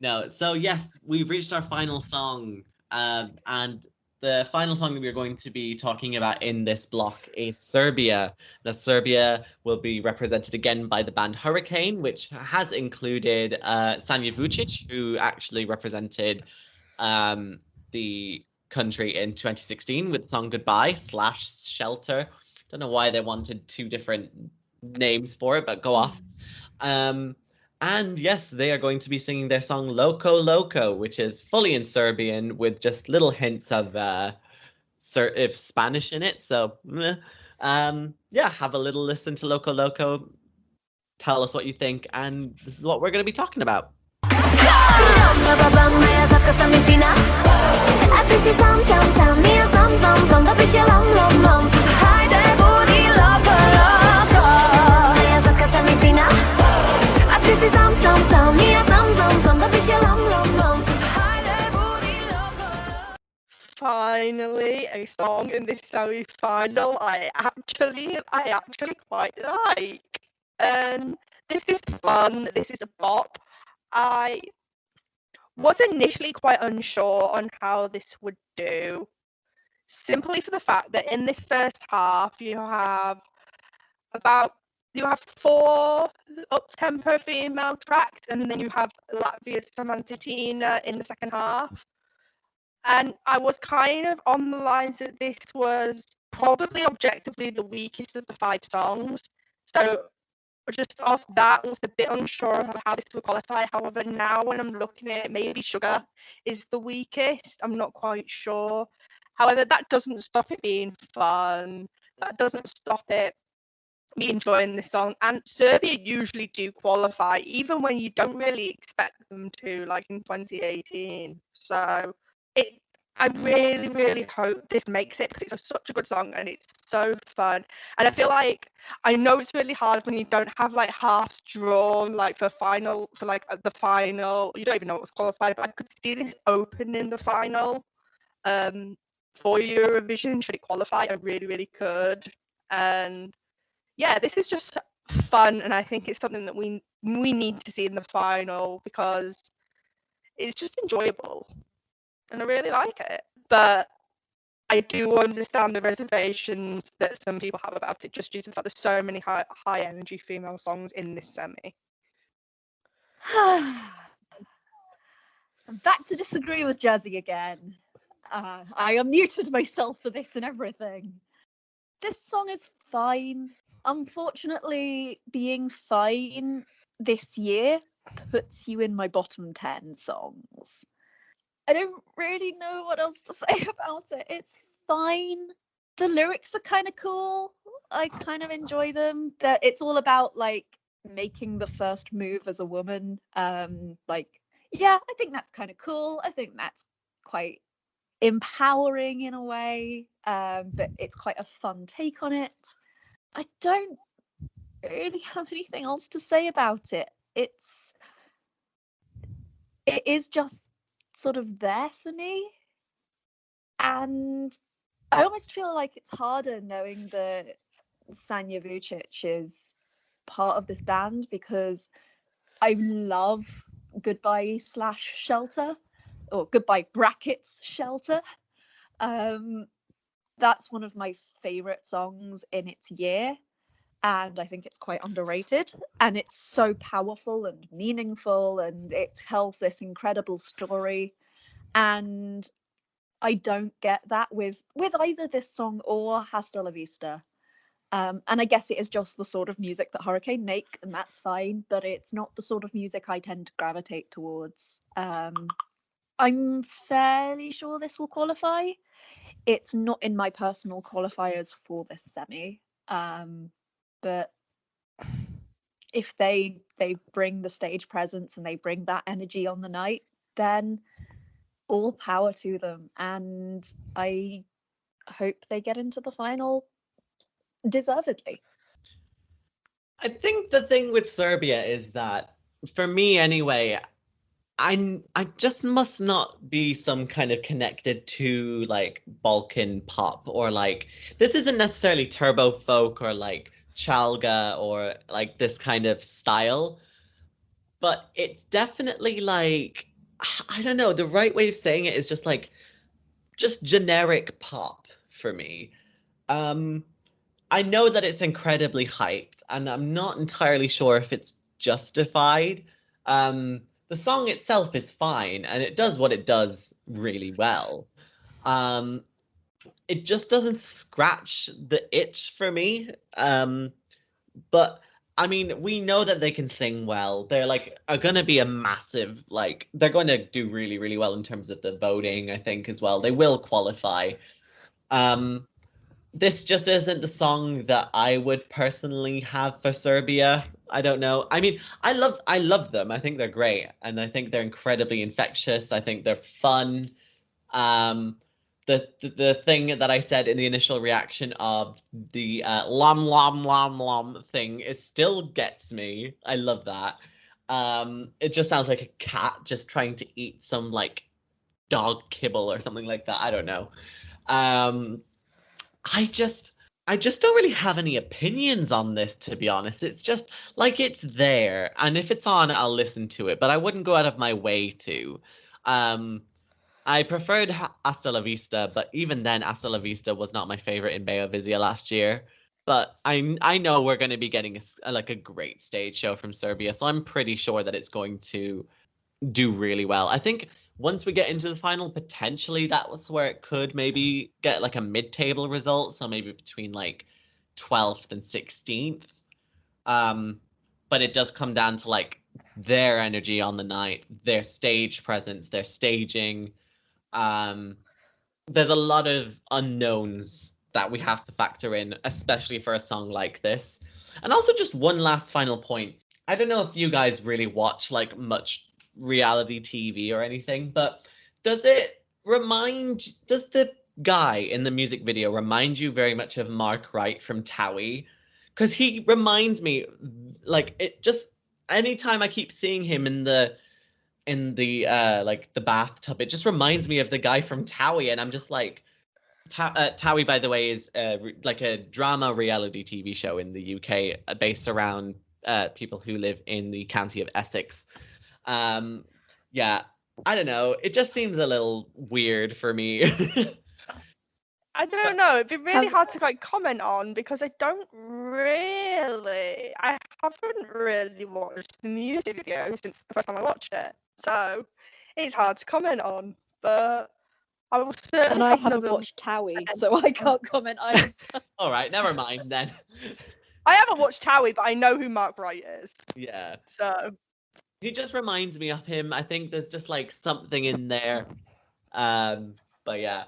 No, so yes, we've reached our final song, and the final song that we're going to be talking about in this block is Serbia. Now, Serbia will be represented again by the band Hurricane, which has included Sanja Vucic, who actually represented the country in 2016 with the song Goodbye / Shelter. Don't know why they wanted two different names for it, but go off. And yes, they are going to be singing their song Loco Loco, which is fully in Serbian with just little hints of Spanish in it. So, yeah, have a little listen to Loco Loco. Tell us what you think, and this is what we're going to be talking about. Finally, a song in this semi-final I actually quite like. And this is fun. This is a bop. I was initially quite unsure on how this would do, simply for the fact that in this first half you have 4 up-tempo female tracks, and then you have Latvia's Samantha Tina in the second half. And I was kind of on the lines that this was probably objectively the weakest of the 5 songs. So just off that, I was a bit unsure of how this would qualify. However, now when I'm looking at it, maybe Sugar is the weakest. I'm not quite sure. However, that doesn't stop it being fun. That doesn't stop it me enjoying this song. And Serbia usually do qualify, even when you don't really expect them to, like in 2018. So I really, really hope this makes it, because it's such a good song and it's so fun. And I feel like, I know it's really hard when you don't have like halves drawn, like the final, you don't even know what's qualified, but I could see this open in the final for Eurovision, should it qualify. I really, really could. And yeah, this is just fun, and I think it's something that we need to see in the final, because it's just enjoyable. And I really like it. But I do understand the reservations that some people have about it, just due to the fact there's so many high energy female songs in this semi. I'm back to disagree with Jazzy again. I unmuted myself for this and everything. This song is fine. Unfortunately, being fine this year puts you in my bottom 10 songs. I don't really know what else to say about it. It's fine. The lyrics are kind of cool. I kind of enjoy them. It's all about like making the first move as a woman. Yeah, I think that's kind of cool. I think that's quite empowering in a way, but it's quite a fun take on it. I don't really have anything else to say about it. It is just sort of there for me, and I almost feel like it's harder knowing that Sanja Vucic is part of this band, because I love Goodbye / Shelter, or Goodbye brackets Shelter. That's one of my favorite songs in its year, and I think it's quite underrated, and it's so powerful and meaningful, and it tells this incredible story. And I don't get that with either this song or Hasta la Vista. And I guess it is just the sort of music that Hurricane make, and that's fine, but it's not the sort of music I tend to gravitate towards. I'm fairly sure this will qualify. It's not in my personal qualifiers for this semi, but if they bring the stage presence and they bring that energy on the night, then all power to them, and I hope they get into the final deservedly. I think the thing with Serbia is that, for me anyway, I just must not be some kind of connected to like Balkan pop, or like, this isn't necessarily turbo folk or like chalga or like this kind of style, but it's definitely like I don't know, the right way of saying it is just like just generic pop for me. I know that it's incredibly hyped, and I'm not entirely sure if it's justified. The song itself is fine, and it does what it does really well. Um, it just doesn't scratch the itch for me. But I mean, we know that they can sing well. They're like are gonna be a massive like they're going to do really, really well in terms of the voting, I think, as well. They will qualify. Um, this just isn't the song that I would personally have for Serbia. I don't know. I mean, I love them. I think they're great, and I think they're incredibly infectious. I think they're fun. Um, the thing that I said in the initial reaction of the lom lom lom lom thing is still gets me. I love that. It just sounds like a cat just trying to eat some like dog kibble or something like that. I don't know. Um, I just I just don't really have any opinions on this, to be honest. It's just like it's there, and if it's on, I'll listen to it, but I wouldn't go out of my way to. Um, I preferred Hasta La Vista, but even then, Hasta La Vista was not my favorite in Beovizia last year. But I know we're going to be getting like a great stage show from Serbia, so I'm pretty sure that it's going to do really well. I think once we get into the final, potentially that was where it could maybe get like a mid-table result, so maybe between like 12th and 16th. But it does come down to like their energy on the night, their stage presence, their staging. Um, there's a lot of unknowns that we have to factor in, especially for a song like this. And also just one last final point. I don't know if you guys really watch like much reality TV or anything, but does the guy in the music video remind you very much of Mark Wright from Towie? Because he reminds me like it just anytime I keep seeing him in the like the bathtub, it just reminds me of the guy from Towie, and I'm just like Towie, by the way, is like a drama reality TV show in the UK based around people who live in the county of Essex. Um, yeah, I don't know. It just seems a little weird for me. I don't know. It'd be really Have- hard to like comment on because I haven't really watched the music video since the first time I watched it. So it's hard to comment on. But I will certainly And I have haven't another. watched Towie, so I can't comment either. All right, never mind then. I haven't watched Towie, but I know who Mark Wright is. Yeah, So he just reminds me of him. I think there's just like something in there. But yeah.